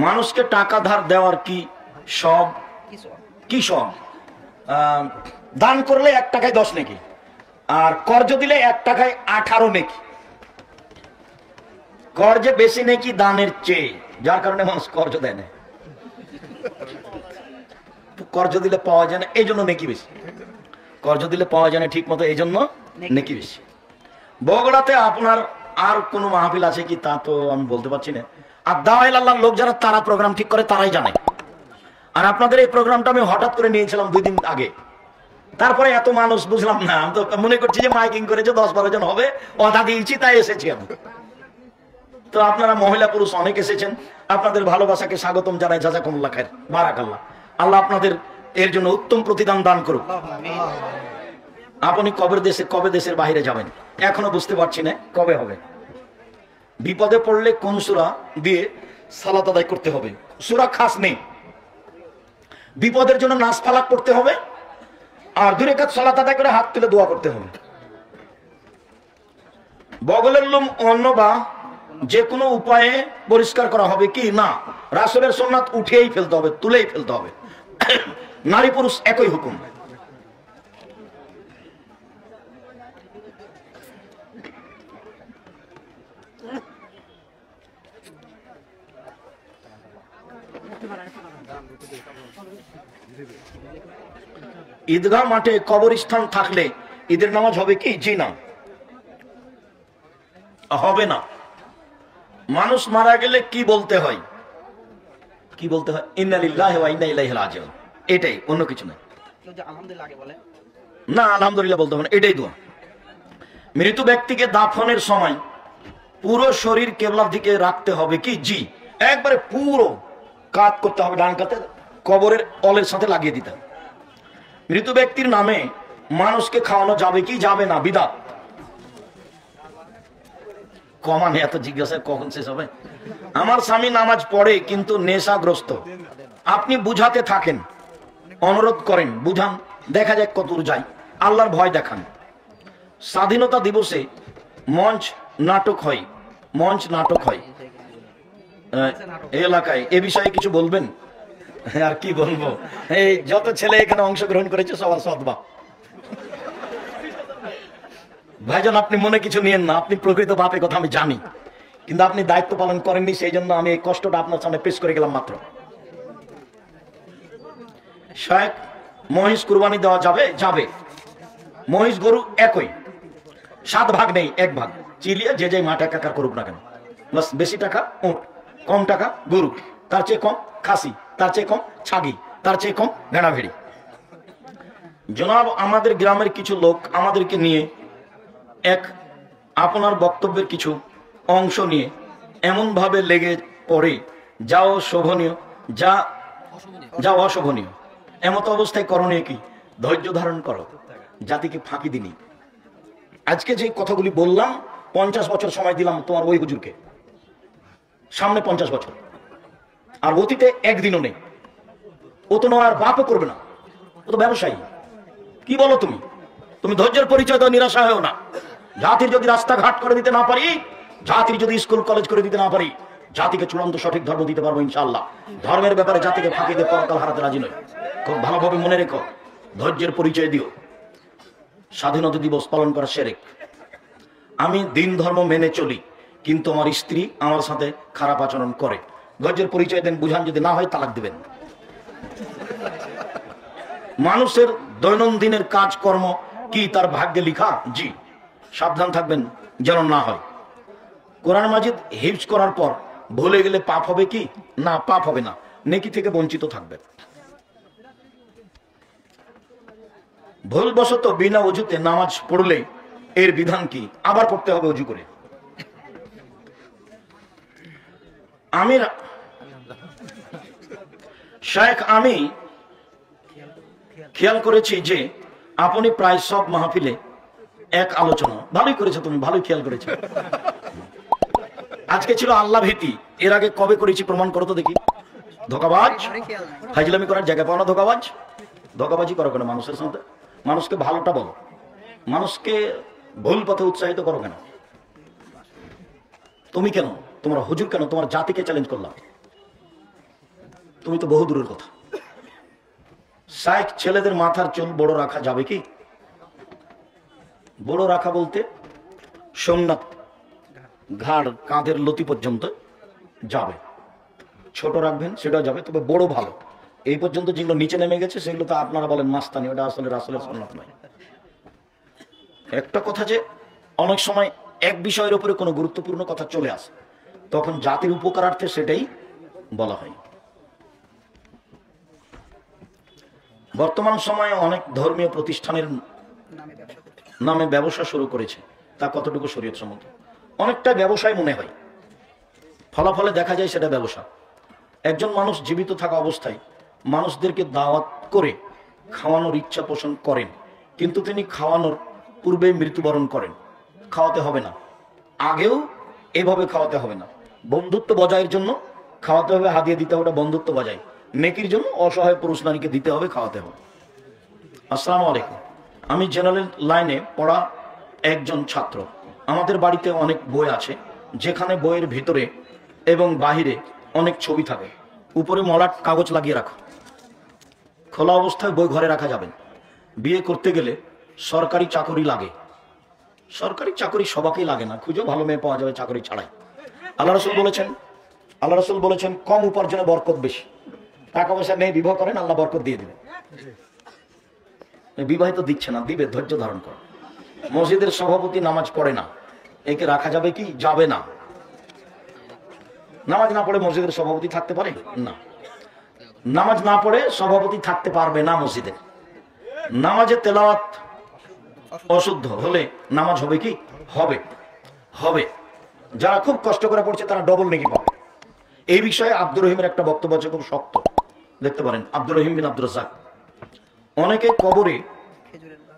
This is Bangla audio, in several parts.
মানুষকে টাকা ধার দেওয়ার কি সব কি সব দান করলে 1 টাকায় 10 নেকি, আর কর্জ দিলে 1 টাকায় 18 নেকি। কর্জে বেশি নেকি দানের চেয়ে, যার কারণে মানুষ কর্জ দেয় না। কর্জ দিলে পাওয়া যায় না, এই জন্য নেকি বেশি। কর্জ দিলে পাওয়া যায় না ঠিক মতো, এই জন্য নেকি বেশি। বগুড়াতে আপনার আর কোন মাহফিল আছে কি তা তো আমি বলতে পারছি না। আর দাওয়াইল আল্লাহর লোক যারা তারা প্রোগ্রাম ঠিক করে তারাই জানে। আর আপনাদের এই প্রোগ্রামটা আমি হঠাৎ করে নিয়েছিলাম 2 দিন আগে, তারপরে এত মানুষ বুঝলাম না। আমি তো মনে করছি যে মাইকিং করেছে 10-12 জন হবে, অধা দিয়েছি তাই এসেছি আমি। তো আপনারা মহিলা পুরুষ অনেক এসেছেন, আপনাদের ভালোবাসাকে স্বাগতম জানাই। জাযাকুমুল্লাহ খাইর, বারাকাল্লাহ। আল্লাহ আপনাদের এর জন্য উত্তম প্রতিদান দান করুক। আপনি কবে দেশের বাইরে যাবেন এখনো বুঝতে পারছি না, কবে হবে। বিপদে পড়লে কোন সূরা দিয়ে সালাত আদায় করতে হবে? সূরা খাস নেই। বিপদের জন্য নাস ফালাক করতে হবে, আর 2 রাকাত সালাত আদায় করে হাত তুলে দোয়া করতে হবে। বগলের লোম অন্য বা যে কোনো উপায়ে পরিষ্কার করা হবে কি না? রাসূলের সুন্নাত উঠিয়েই ফেলতে হবে, তুলেই ফেলতে হবে। নারী পুরুষ একই হুকুম। ঈদগাহ মাঠে কবরস্থান থাকলে ঈদের নামাজ হবে কি? জি না, হবে না। মানুষ মারা গেলে কি বলতে হয়? কি বলতে হয়? ইন্না লিল্লাহি ওয়া ইন্না ইলাইহি রাজিউন, এটাই, অন্য কিছু না। আলহামদুলিল্লাহ আগে বলে না, আলহামদুলিল্লাহ বলতে হবে না, এটাই দোয়া। মৃত ব্যক্তিকে দাফনের সময় পুরো শরীর কিবলার দিকে রাখতে হবে কি? জি, একবারে পুরো কাত করতে হবে, ডান কাতে কবরের অলের সাথে লাগিয়ে দিতে হবে। মৃত ব্যক্তির নামে মানুষকে খাওয়ানো যাবে কি যাবে না? বিদআত। কমানে এত জিজ্ঞাসা কখন শেষ হবে? আমার স্বামী নামাজ পড়ে কিন্তু নেশাগ্রস্ত, আপনি বুঝাতে থাকেন, অনুরোধ করেন, বুঝান, দেখা যাক কতদূর যায়, আল্লাহর ভয় দেখান। স্বাধীনতা দিবসে মঞ্চ নাটক হয় এই এলাকায়, এ বিষয়ে কিছু বলবেন? আর কি বলবো, এই যত ছেলে এখানে অংশগ্রহণ করেছে সবার সদবা। ভাইজান আপনি মনে কিছু নিয়েন না, আপনি প্রকৃত বাপের কথা আমি জানি, কিন্তু আপনি দায়িত্ব পালন করেননি, সেই জন্য আমি এই কষ্টটা আপনার সামনে পেশ করে গেলাম মাত্র। শায়েখ, মহিষ কুরবানি দেওয়া যাবে? যাবে। মহিষ গরু একই, 7 ভাগ নেই, 1 ভাগ চিলিয়ে যে যে মাঠে একাকার করুক না কেন। বাস, বেশি টাকা উট, কম টাকা গরু, তার চেয়ে কম খাসি, তার চেয়ে কম ছাগি, তার চেয়ে কম ভেড়া ভেড়ি। জনাব, আমাদের গ্রামের কিছু লোক আমাদেরকে নিয়ে আপনার বক্তব্যের কিছু অংশ নিয়ে এমন ভাবে লেগে পড়ে যাও শোভনীয়, যা অশোভনীয়। এমত অবস্থায় করণীয় কি? ধৈর্য ধারণ করো, জাতিকে ফাঁকি দিনি। আজকে যে কথাগুলি বললাম, 50 বছর সময় দিলাম তোমার ওই হুজুরকে, সামনে 50 বছর, আর অতীতে একদিনও নেই। ও তো আর বাপও করবে না, ও তো ব্যবসায়ী। কি বলো তুমি? তুমি ধৈর্যের পরিচয় দাও, নিরাশা হও না। জাতির যদি রাস্তাঘাট করে দিতে না পারি, জাতির যদি স্কুল কলেজ করে দিতে না পারি, জাতিকে চূড়ান্ত সঠিক ধর্ম দিতে পারবো ইনশাআল্লাহ। ধর্মের ব্যাপারে জাতিকে ফাঁকি দিয়ে পরকাল হারাতে রাজি নই। খুব ভালোভাবে মনে রেখো, ধৈর্যের পরিচয় দিও। স্বাধীনতা দিবস পালন করা শিরক। আমি দিন ধর্ম মেনে চলি, কিন্তু আমার স্ত্রী আমার সাথে খারাপ আচরণ করে। ধৈর্যের পরিচয় দেন, বুঝান, যদি না হয় তালাক দিবেন। মানুষের দৈনন্দিনের কাজকর্ম কি তার ভাগ্যে লিখা? জি, সাবধান থাকবেন যেন না হয়। কোরআন মাজিদ হিফজ করার পর ভুলে গেলে পাপ হবে কি? না, পাপ হবে না, নেকি থেকে বঞ্চিত থাকবে। ভুলবশত বিনা ওযুতে নামাজ পড়লে এর বিধান কি? আবার পড়তে হবে ওযু করে। শায়েখ, আমি খেয়াল করেছি যে আপনি প্রায় সব মাহফিলে এক আলোচনা। ভালোই করেছো তুমি, ভালোই খেয়াল করেছো। আজকে ছিল আল্লাহ ভীতি, এর আগে কবে করেছি প্রমাণ করো তো দেখি। ধোকাবাজ, ফাজলামি করার জায়গা পাও না, ধোকাবাজ। ধোকাবাজি করো কেন মানুষের সাথে? মানুষকে ভালোটা বলো, মানুষকে ভুল পথে উৎসাহিত করো কেন? তুমি কেন, তোমার হুজুর কেন, তোমার জাতিকে চ্যালেঞ্জ করলাম। তুমি তো বহু দূরের কথা। শাইখ ছেলেদের মাথার চুল বড় রাখা যাবে কি? বড় রাখা বলতে সোমনাথ ঘাড় কাঁধের লতি পর্যন্ত যাবে, ছোট রাখবেন সেটা যাবে, তবে বড় ভালো। এই পর্যন্ত যেগুলো নিচে নেমে গেছে সেগুলো তো আপনারা বলেন মাস্তানি, ওটা আসলে রাসূলের সুন্নাত নয়। একটা কথা যে অনেক সময় এক বিষয়ের উপরে কোনো গুরুত্বপূর্ণ কথা চলে আসে, তখন জাতির উপকারার্থে সেটাই বলা হয়। বর্তমান সময়ে অনেক ধর্মীয় প্রতিষ্ঠানের নামে ব্যবসা শুরু করেছে, তা কতটুকু শরীয়ত সম্মত? অনেকটা ব্যবসায় মনে হয়, ফলাফলে দেখা যায় সেটা ব্যবসা। একজন মানুষ জীবিত থাকা অবস্থায় মানুষদেরকে দাওয়াত করে খাওয়ানোর ইচ্ছা পোষণ করেন, কিন্তু তিনি খাওয়ানোর পূর্বে মৃত্যুবরণ করেন, খাওয়াতে হবে না। আগেও এভাবে খাওয়াতে হবে না। বন্ধুত্ব বজায়ের জন্য খাওয়াতে হবে, হাদিয়া দিতে হবে, বন্ধুত্ব বজায়। নেকির জন্য অসহায় পুরুষ নারীকে দিতে হবে, খাওয়াতে হবে। আসসালামু আলাইকুম। আমি জেনারেল লাইনে পড়া একজন ছাত্র। আমাদের বাড়িতে অনেক বই আছে, যেখানে বইয়ের ভিতরে এবং বাহিরে অনেক ছবি থাকে। উপরে মলাট কাগজ লাগিয়ে রাখো। খোলা অবস্থায় বই ঘরে রাখা যাবে। বিয়ে করতে গেলে সরকারি চাকরি লাগে। সরকারি চাকরি সবাকেই লাগে না, খুঁজো ভালো মেয়ে পাওয়া যাবে চাকরি ছাড়াই। আল্লাহ রাসূল বলেছেন কম উপার্জনে বরকত বেশি। টাকা পয়সা নেই, বিবাহ করেন, আল্লাহ বরকত দিয়ে দিবে। বিবাহিত দিচ্ছে না, দিবে, ধৈর্য ধারণ করো। মসজিদের সভাপতি নামাজ পড়ে না, একে রাখা যাবে কি? যাবে না। নামাজ না পড়ে মসজিদের সভাপতি থাকতে পারে না। নামাজ না পড়ে সভাপতি থাকতে পারবে না মসজিদে। নামাজে তেলাওয়াত অশুদ্ধ হলে নামাজ হবে কি? হবে হবে। যারা খুব কষ্ট করে পড়ছে তারা ডবল নেকি পাবে। এই বিষয়ে আব্দুর রহিমের একটা বক্তব্য আছে, খুব শক্ত, দেখতে পারেন। আব্দুর রহিম বিন আব্দুর রাজ্জাক। অনেকে কবরে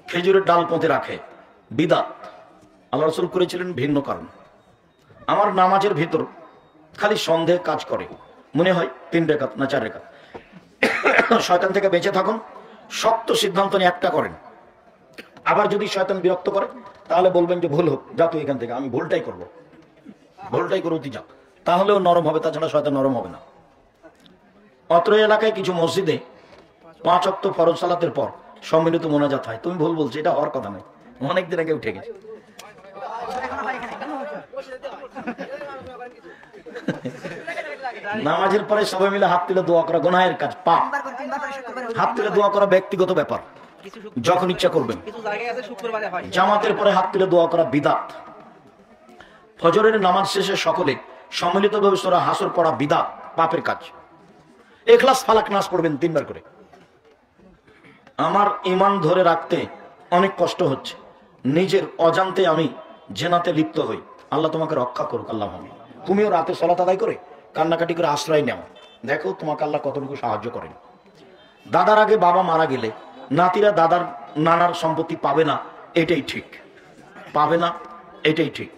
খেজুরের ডাল পুঁতে রাখে, বিদআত। আল্লাহ রাসূল করেছিলেন ভিন্ন কারণ। আমার নামাজের ভিতর খালি সন্দেহ কাজ করে, মনে হয় 3 রাকাত না 4 রাকাত। শয়তান থেকে বেঁচে থাকুন, শক্ত সিদ্ধান্ত নিয়ে একটা করেন। আবার যদি শয়তান বিরক্ত করে তাহলে বলবেন যে ভুল হোক, যা তুই এখান থেকে, আমি ভুলটাই করবো, ভুলটাই করবো, তুই যা। তাহলেও নরম হবে, তাছাড়া শয়তান নরম হবে না। অত্র এলাকায় কিছু মসজিদে 5 ওয়াক্ত ফরজ সালাতের পর সম্মিলিত মোনাজাত হয়। তুমি ভুল বলছো, এটা হওয়ার কথা নয়, অনেকদিন আগে উঠে গেছে। নামাজের পরে সবাই মিলে হাত তুলে দোয়া করা গুনাহের কাজ, পাপ। হাত তুলে দোয়া করা ব্যক্তিগত ব্যাপার, যখন ইচ্ছা করবেন। জামাতের পরে হাত তুলে দোয়া করা বিদআত। ফজরের নামাজ শেষে সকলে সম্মিলিতভাবে সূরা হাসর পড়া বিদআত, পাপের কাজ। ইখলাস, ফালাক, নাস পড়বেন 3 বার করে। আমার ঈমান ধরে রাখতে অনেক কষ্ট হচ্ছে, নিজের অজান্তে আমি জেনাতে লিপ্ত হই, আল্লাহ তোমাকে রক্ষা করুক। আল্লাহ। তুমিও রাতে সালাত আদায় করে কান্নাকাটি করে আশ্রয় নাও, দেখো তোমাকে আল্লাহ কতটুকু সাহায্য করেন। দাদার আগে বাবা মারা গেলে নাতিরা দাদার নানার সম্পত্তি পাবে না, এটাই ঠিক, পাবে না, এটাই ঠিক।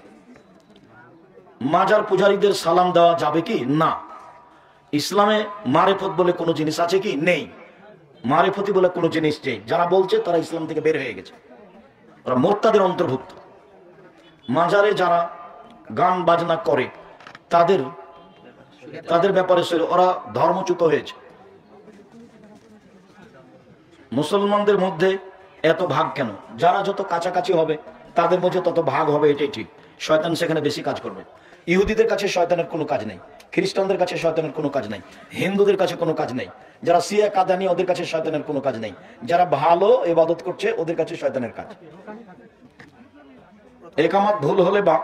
মাজার পূজারীদের সালাম দেওয়া যাবে কি? না। ইসলামে মারেফত বলে কোনো জিনিস আছে কি? নেই। মারেফতি বলে কোনো জিনিস নেই। যারা বলছে তারা ইসলাম থেকে বের হয়ে গেছে, ওরা মোরতাদের অন্তর্ভুক্ত। মাজারে যারা গান বাজনা করে তাদের ব্যাপারে ওরা ধর্মচ্যুত হয়েছে। মুসলমানদের মধ্যে এত ভাগ কেন? যারা যত কাছাকাছি হবে তাদের মধ্যে তত ভাগ হবে, এটাই ঠিক। শয়তান সেখানে বেশি কাজ করবে। ইহুদিদের কাছে শয়তানের কোনো কাজ নেই, খ্রিস্টানদের কাছে শয়তানের কোনো কাজ নেই, হিন্দুদের কাছে কোনো কাজ নেই, যারা সিয়া কাদানি ওদের কাছে শয়তানের কোনো কাজ নেই, যারা ভালো ইবাদত করছে ওদের কাছে শয়তানের কাজ। একামত ভুল হলে বা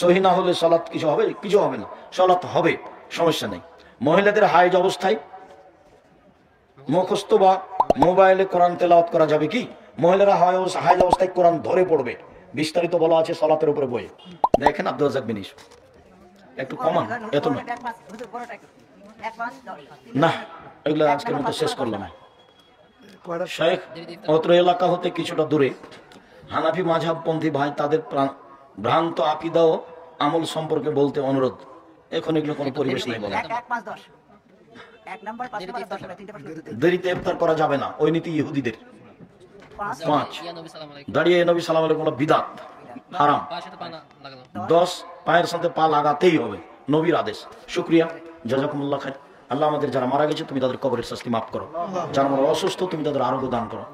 সহি না হলে সালাত কিছু হবে? কিছু হবে না, সালাত হবে, সমস্যা নেই। মহিলাদের হাইজ অবস্থায় মুখস্থ বা মোবাইলে কোরআন তেলাওয়াত করা যাবে কি? মহিলারা হাইজ অবস্থায় কোরআন ধরে পড়বে, বিস্তারিত বলা আছে সালাতের উপরে বইয়ে। দেখেন আব্দুর রাজ্জাক বিন ইউসুফ, একটু কমান, এত না না, এগুলো আজকের মতো শেষ করলাম। শেখ অত্র এলাকা হতে কিছুটা দূরে হানাফি মাযহাবপন্থী ভাই তাদের ভ্রান্ত আকীদা ও আমল সম্পর্কে বলতে অনুরোধ। এখন এগুলো কোনো পরিবেশ নেই বলা। দেরিতে ইফতার করা যাবে না, ওই নীতি ইহুদিদের। 5 দাঁড়িয়ে নবী সাল্লাল্লাহু আলাইহি ওয়াসাল্লাম বিদআত, হারাম। 10 পায়ের সাথে পা লাগাতেই হবে, নবীর আদেশ। শুকরিয়া, জাযাকুমুল্লাহ খাইর। আল্লাহ আমাদের যারা মারা গেছে তুমি তাদের কবরের শাস্তি মাফ করো, যারা আমরা অসুস্থ তুমি তাদের আরোগ্য দান করো।